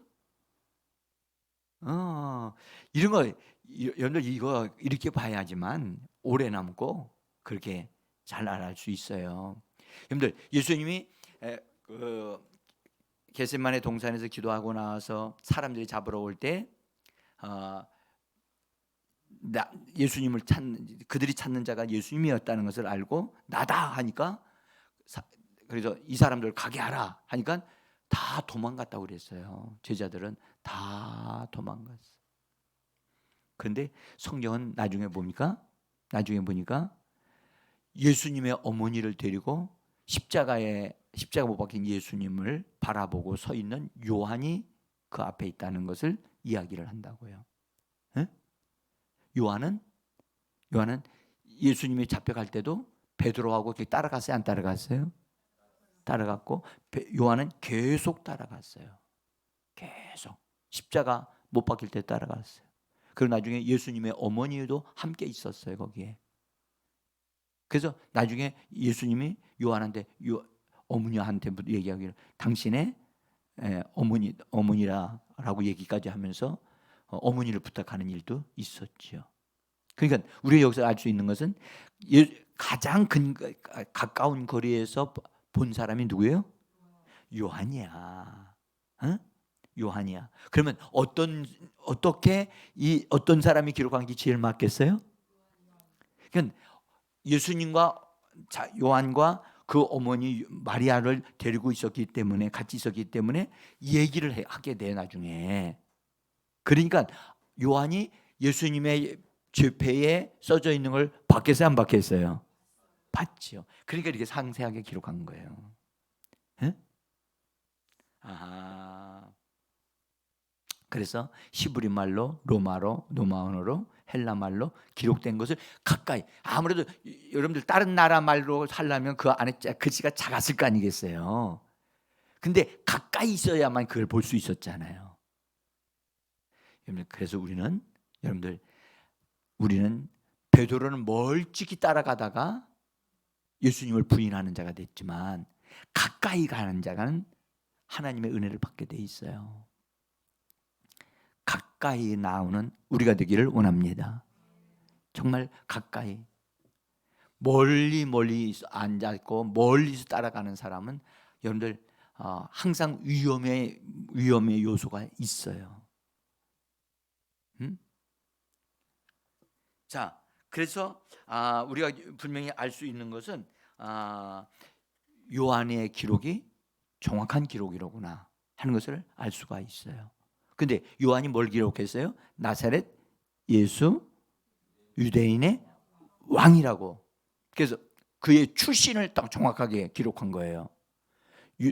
이런 거 여러분들 이거 이렇게 봐야지만 오래 남고 그렇게 잘 알아갈 수 있어요. 여러분들 예수님이 그 겟세마네 동산에서 기도하고 나와서 사람들이 잡으러 올 때 예수님을 찾는, 그들이 찾는 자가 예수님이었다는 것을 알고 나다 하니까, 그래서 이 사람들 가게 하라 하니까 다 도망갔다고 그랬어요. 제자들은 다 도망갔어요. 그런데 성경은 나중에 보니까 예수님의 어머니를 데리고 십자가 못 박힌 예수님을 바라보고 서 있는 요한이 그 앞에 있다는 것을 이야기를 한다고요. 에? 요한은 예수님이 잡혀갈 때도 베드로하고 따라갔어요? 안 따라갔어요? 따라갔고, 요한은 계속 따라갔어요. 계속 십자가 못 박힐 때 따라갔어요. 그리고 나중에 예수님의 어머니도 함께 있었어요, 거기에. 그래서 나중에 예수님이 요한한테, 어머니한테 얘기하기를 당신의 어머니라고 얘기까지 하면서 어머니를 부탁하는 일도 있었죠. 그러니까 우리가 여기서 알 수 있는 것은 가장 가까운 거리에서 본 사람이 누구예요? 요한이야. 어? 요한이야. 그러면 어떻게 어떤 사람이 기록한 게 제일 맞겠어요? 그러니까 예수님과 요한과 그 어머니 마리아를 데리고 있었기 때문에, 같이 있었기 때문에 얘기를 하게 돼 나중에. 그러니까 요한이 예수님의 죄패에 써져 있는 걸 봤겠어요, 안 봤겠어요? 봤죠. 그러니까 이렇게 상세하게 기록한 거예요. 에? 아, 그래서 히브리 말로, 로마로, 로마 언어로, 헬라 말로 기록된 것을 가까이, 아무래도 여러분들 다른 나라 말로 살려면 그 안에 글씨가 작았을 거 아니겠어요. 근데 가까이 있어야만 그걸 볼 수 있었잖아요. 그래서 우리는 베드로는 멀찍이 따라가다가 예수님을 부인하는 자가 됐지만, 가까이 가는 자는 하나님의 은혜를 받게 돼 있어요. 가까이 나오는 우리가 되기를 원합니다. 정말 가까이. 멀리 앉아있고 멀리서 따라가는 사람은 여러분들 항상 위험의 요소가 있어요. 자, 그래서 우리가 분명히 알 수 있는 것은 요한의 기록이 정확한 기록이로구나 하는 것을 알 수가 있어요. 근데 요한이 뭘 기록했어요? 나사렛 예수 유대인의 왕이라고. 그래서 그의 출신을 딱 정확하게 기록한 거예요.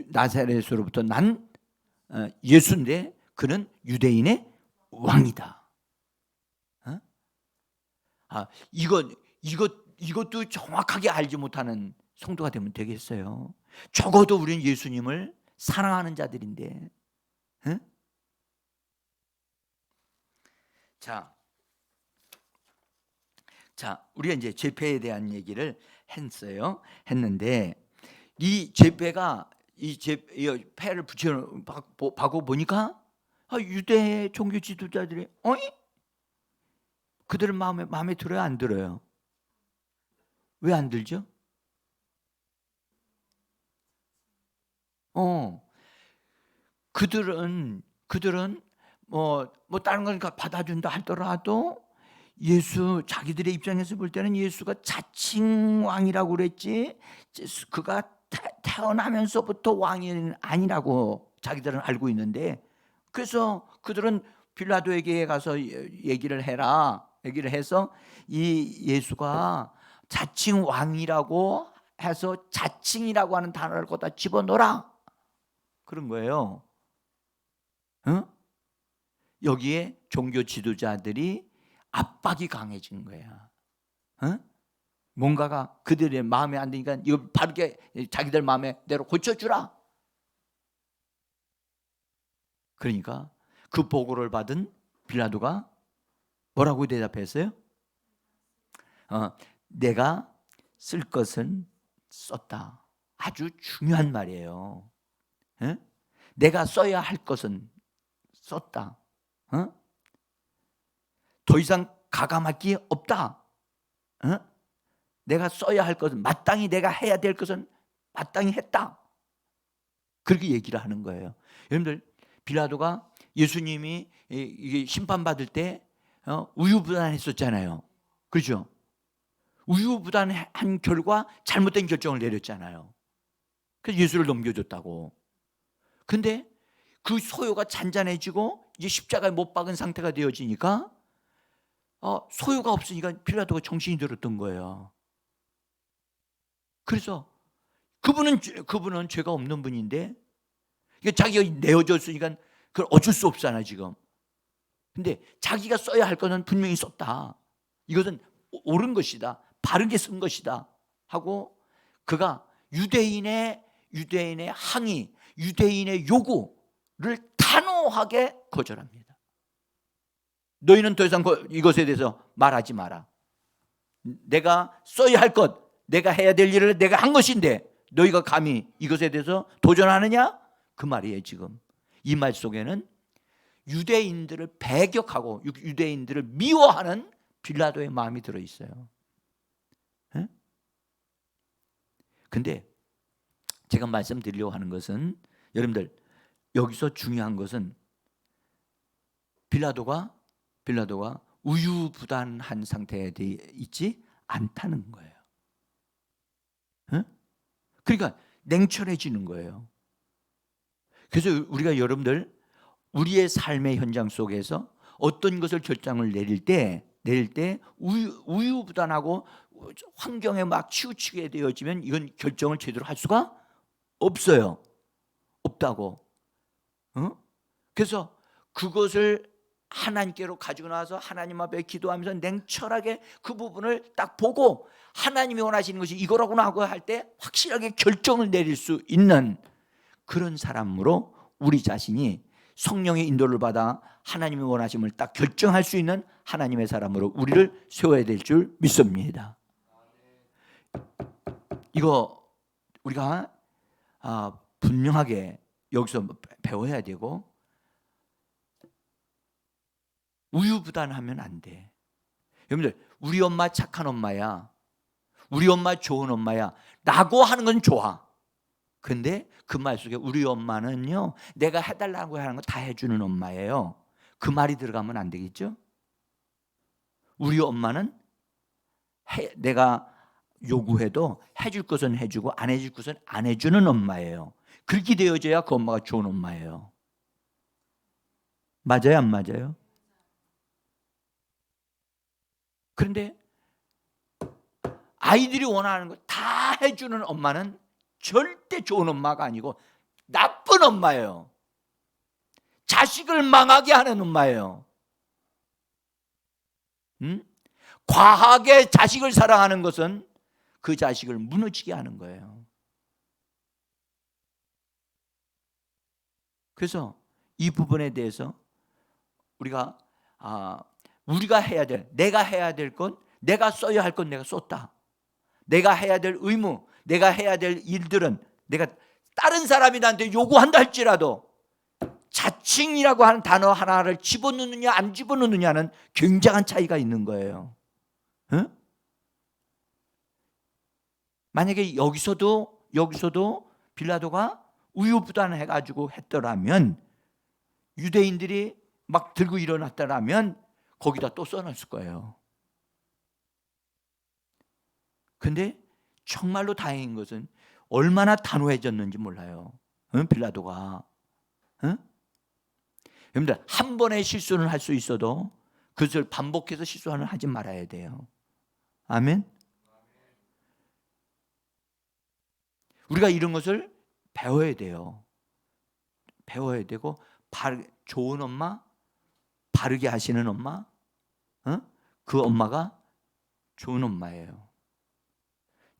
나사렛으로부터 난 예수인데 그는 유대인의 왕이다. 이것도 정확하게 알지 못하는 성도가 되면 되겠어요. 적어도 우리는 예수님을 사랑하는 자들인데. 자, 우리가 이제 죄패에 대한 얘기를 했는데, 이 죄패가 이 패를 받고 보니까 유대 종교 지도자들이 그들 마음에 들어요, 안 들어요? 왜 안 들죠? 그들은 뭐 다른 건 받아준다 하더라도 자기들의 입장에서 볼 때는 예수가 자칭 왕이라고 그랬지, 그가 태어나면서부터 왕이 아니라고 자기들은 알고 있는데, 그래서 그들은 빌라도에게 가서 얘기를 해서 이 예수가 자칭 왕이라고 해서 자칭이라고 하는 단어를 거기다 집어넣어라 그런 거예요. 여기에 종교 지도자들이 압박이 강해진 거야. 뭔가가 그들의 마음에 안 드니까 이거 바르게 자기들 마음대로 고쳐주라. 그러니까 그 보고를 받은 빌라도가 뭐라고 대답했어요? 내가 쓸 것은 썼다. 아주 중요한 말이에요. 내가 써야 할 것은 썼다. 더 이상 가감할 게 없다. 내가 써야 할 것은, 마땅히 내가 해야 될 것은 마땅히 했다. 그렇게 얘기를 하는 거예요. 여러분들, 빌라도가 예수님이 이게 심판받을 때 우유부단했었잖아요. 그렇죠? 우유부단한 결과 잘못된 결정을 내렸잖아요. 그래서 예수를 넘겨줬다고. 근데 그 소요가 잔잔해지고 이제 십자가에 못 박은 상태가 되어지니까 소요가 없으니까 빌라도가 정신이 들었던 거예요. 그래서 그분은 죄가 없는 분인데 자기가 내어줬으니까 그걸 어쩔 수 없잖아 지금. 근데 자기가 써야 할 거는 분명히 썼다. 이것은 옳은 것이다. 바르게 쓴 것이다. 하고 그가 유대인의 항의, 유대인의 요구를 단호하게 거절합니다. 너희는 더 이상 이것에 대해서 말하지 마라. 내가 써야 할 것, 내가 해야 될 일을 내가 한 것인데 너희가 감히 이것에 대해서 도전하느냐? 그 말이에요 지금. 이 말 속에는 유대인들을 배격하고 유대인들을 미워하는 빌라도의 마음이 들어있어요. 근데 제가 말씀드리려고 하는 것은 여러분들 여기서 중요한 것은 빌라도가 우유부단한 상태에 있지 않다는 거예요. 그러니까 냉철해지는 거예요. 그래서 우리가 여러분들 우리의 삶의 현장 속에서 어떤 것을 결정을 내릴 때 우유부단하고 환경에 막 치우치게 되어지면 이건 결정을 제대로 할 수가 없어요. 없다고. 그래서 그것을 하나님께로 가지고 나와서 하나님 앞에 기도하면서 냉철하게 그 부분을 딱 보고 하나님이 원하시는 것이 이거라구나 하고 할 때 확실하게 결정을 내릴 수 있는 그런 사람으로 우리 자신이 성령의 인도를 받아 하나님이 원하심을 딱 결정할 수 있는 하나님의 사람으로 우리를 세워야 될 줄 믿습니다. 이거 우리가 분명하게 여기서 배워야 되고 우유부단하면 안 돼. 여러분들 우리 엄마 착한 엄마야, 우리 엄마 좋은 엄마야 라고 하는 건 좋아. 근데 그 말 속에 우리 엄마는요 내가 해달라고 하는 거 다 해주는 엄마예요. 그 말이 들어가면 안 되겠죠? 우리 엄마는 내가 요구해도 해줄 것은 해주고 안 해줄 것은 안 해주는 엄마예요. 그렇게 되어져야 그 엄마가 좋은 엄마예요. 맞아요 안 맞아요? 그런데 아이들이 원하는 거 다 해주는 엄마는 절대 좋은 엄마가 아니고 나쁜 엄마예요. 자식을 망하게 하는 엄마예요. 과하게 자식을 사랑하는 것은 그 자식을 무너지게 하는 거예요. 그래서 이 부분에 대해서 우리가 해야 될, 내가 해야 될 것, 내가 써야 할 건 내가 썼다. 내가 해야 될 의무, 내가 해야 될 일들은 내가 다른 사람이 나한테 요구한다 할지라도 자칭이라고 하는 단어 하나를 집어넣느냐 안 집어넣느냐는 굉장한 차이가 있는 거예요. 만약에 여기서도 빌라도가 우유부단해가지고 했더라면 유대인들이 막 들고 일어났더라면 거기다 또 써놨을 거예요. 근데 정말로 다행인 것은 얼마나 단호해졌는지 몰라요. 빌라도가. 여러분들 한 번의 실수는 할 수 있어도 그것을 반복해서 실수는 하지 말아야 돼요. 아멘. 우리가 이런 것을 배워야 돼요. 배워야 되고 좋은 엄마, 바르게 하시는 엄마, 그 엄마가 좋은 엄마예요.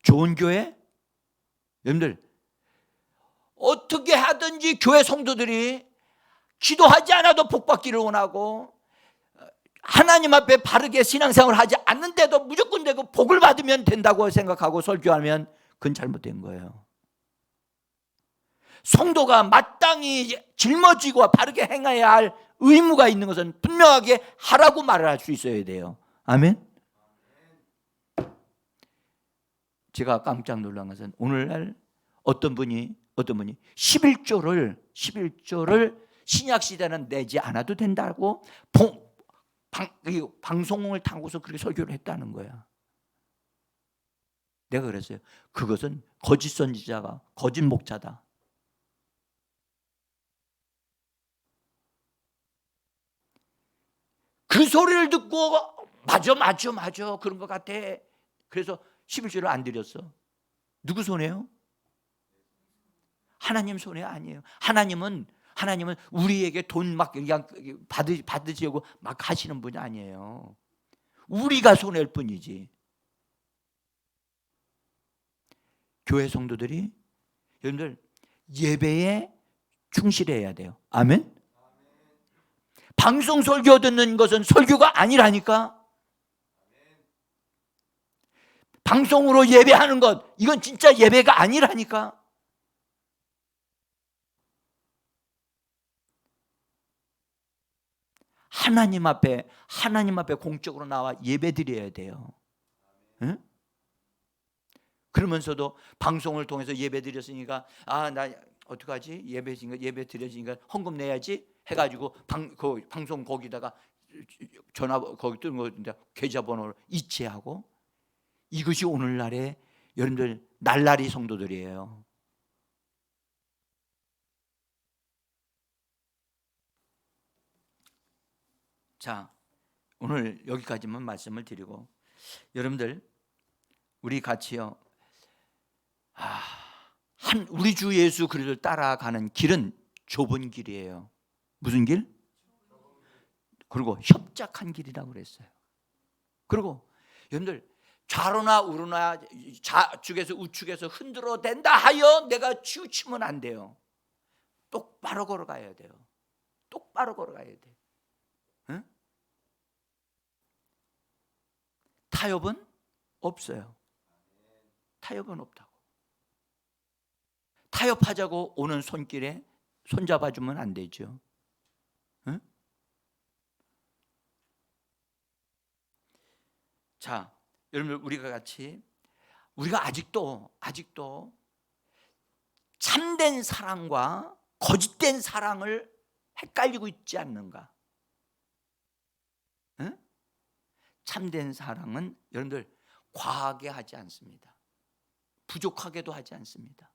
좋은 교회, 여러분들 어떻게 하든지 교회 성도들이 기도하지 않아도 복받기를 원하고 하나님 앞에 바르게 신앙생활을 하지 않는데도 무조건 되고 복을 받으면 된다고 생각하고 설교하면 그건 잘못된 거예요. 성도가 마땅히 짊어지고 바르게 행해야 할 의무가 있는 것은 분명하게 하라고 말을 할 수 있어야 돼요. 아멘. 제가 깜짝 놀란 것은 오늘날 어떤 분이 11조를 신약 시대는 내지 않아도 된다고 방송을 타고서 그렇게 설교를 했다는 거야. 내가 그랬어요. 그것은 거짓 선지자가 거짓 목자다. 그 소리를 듣고 맞아 그런 것 같아. 그래서 11조를 안 드렸어. 누구 손해요? 하나님 손해 아니에요. 하나님은 우리에게 돈 막 그냥 받으시려고 막 하시는 분이 아니에요. 우리가 손해일 뿐이지. 교회 성도들이 여러분들 예배에 충실해야 돼요. 아멘. 방송 설교 듣는 것은 설교가 아니라니까. 방송으로 예배하는 것, 이건 진짜 예배가 아니라니까. 하나님 앞에 공적으로 나와 예배 드려야 돼요. 응? 그러면서도 방송을 통해서 예배 드렸으니까 나 어떡하지? 예배 드렸으니까 헌금 내야지 해가지고 방송 거기다가 전화 거기 뜨는 거 계좌번호를 이체하고, 이것이 오늘날의 여러분들 날라리 성도들이에요. 자, 오늘 여기까지만 말씀을 드리고, 여러분들 우리 같이요, 우리 주 예수 그리스도를 따라가는 길은 좁은 길이에요. 무슨 길? 그리고 협착한 길이라고 그랬어요. 그리고 여러분들 좌로나 우로나 좌측에서 우측에서 흔들어 댄다 하여 내가 치우치면 안 돼요. 똑바로 걸어가야 돼요. 똑바로 걸어가야 돼. 응? 타협은 없어요. 타협은 없다고. 타협하자고 오는 손길에 손잡아주면 안 되죠. 응? 자, 여러분 우리가 아직도 참된 사랑과 거짓된 사랑을 헷갈리고 있지 않는가? 응? 참된 사랑은 여러분들 과하게 하지 않습니다. 부족하게도 하지 않습니다.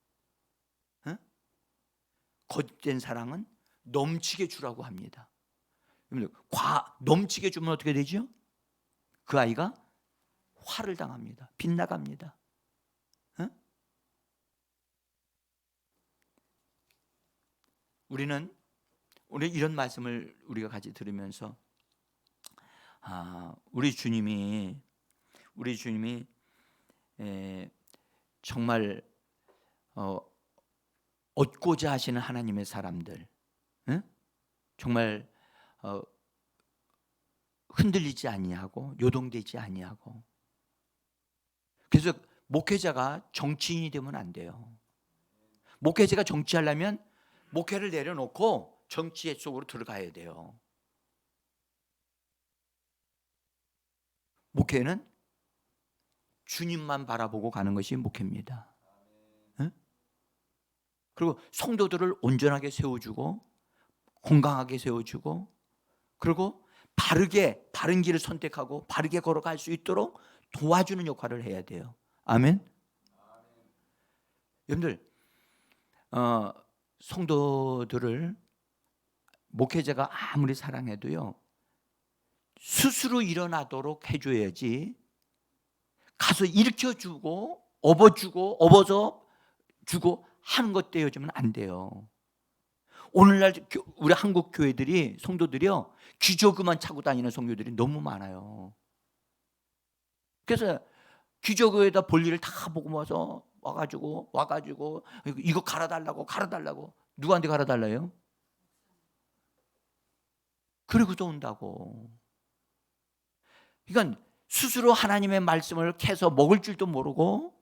응? 거짓된 사랑은 넘치게 주라고 합니다. 여러분들 넘치게 주면 어떻게 되죠? 그 아이가 화를 당합니다. 빗나갑니다. 응? 우리는 오늘 이런 말씀을 우리가 같이 들으면서 우리 주님이 정말 얻고자 하시는 하나님의 사람들, 응? 정말 흔들리지 아니하고 요동되지 아니하고. 그래서 목회자가 정치인이 되면 안 돼요. 목회자가 정치하려면 목회를 내려놓고 정치 속으로 들어가야 돼요. 목회는 주님만 바라보고 가는 것이 목회입니다. 응? 그리고 성도들을 온전하게 세워주고 건강하게 세워주고, 그리고 바른 길을 선택하고 바르게 걸어갈 수 있도록 도와주는 역할을 해야 돼요. 아멘. 여러분들 성도들을 목회자가 아무리 사랑해도요, 스스로 일어나도록 해줘야지 가서 일으켜주고 업어서 주고 하는 것 떼어주면 안 돼요. 오늘날 우리 한국 교회들이 성도들이요, 기저귀만 차고 다니는 성도들이 너무 많아요. 그래서 기저귀에다 볼일을 다 보고 와가지고 이거 갈아달라고 누구한테 갈아달라요? 그리고도 온다고. 그러니까 스스로 하나님의 말씀을 캐서 먹을 줄도 모르고,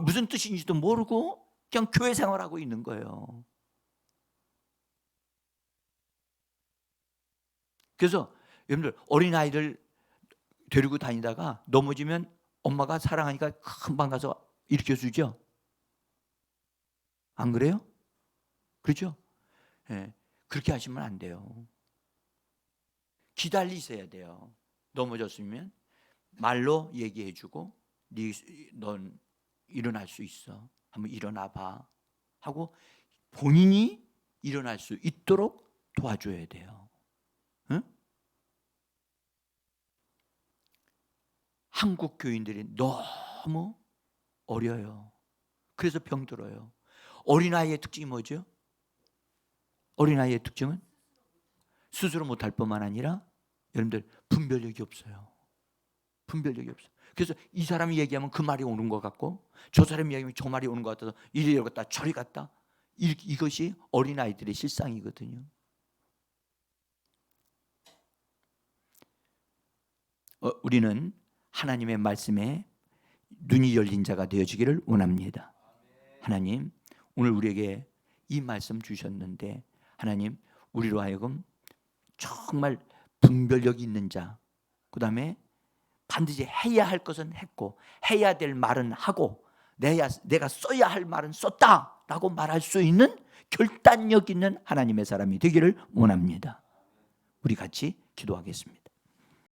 무슨 뜻인지도 모르고 그냥 교회 생활하고 있는 거예요. 그래서 여러분들 어린아이를 데리고 다니다가 넘어지면 엄마가 사랑하니까 금방 가서 일으켜주죠. 안 그래요? 그렇죠? 네. 그렇게 하시면 안 돼요. 기다리셔야 돼요. 넘어졌으면 말로 얘기해주고 넌 일어날 수 있어. 한번 일어나 봐 하고 본인이 일어날 수 있도록 도와줘야 돼요. 응? 한국 교인들이 너무 어려요. 그래서 병들어요. 어린아이의 특징이 뭐죠? 어린아이의 특징은 스스로 못할 뿐만 아니라 여러분들 분별력이 없어요. 분별력이 없어요. 그래서 이 사람이 얘기하면 그 말이 오는 것 같고 저 사람이 얘기하면 저 말이 오는 것 같아서 이리 갔다 저리 갔다. 이것이 어린아이들의 실상이거든요. 우리는 하나님의 말씀에 눈이 열린 자가 되어지기를 원합니다. 하나님, 오늘 우리에게 이 말씀 주셨는데 하나님, 우리로 하여금 정말 분별력이 있는 자, 그 다음에 반드시 해야 할 것은 했고 해야 될 말은 하고 내가 써야 할 말은 썼다라고 말할 수 있는 결단력 있는 하나님의 사람이 되기를 원합니다. 우리 같이 기도하겠습니다.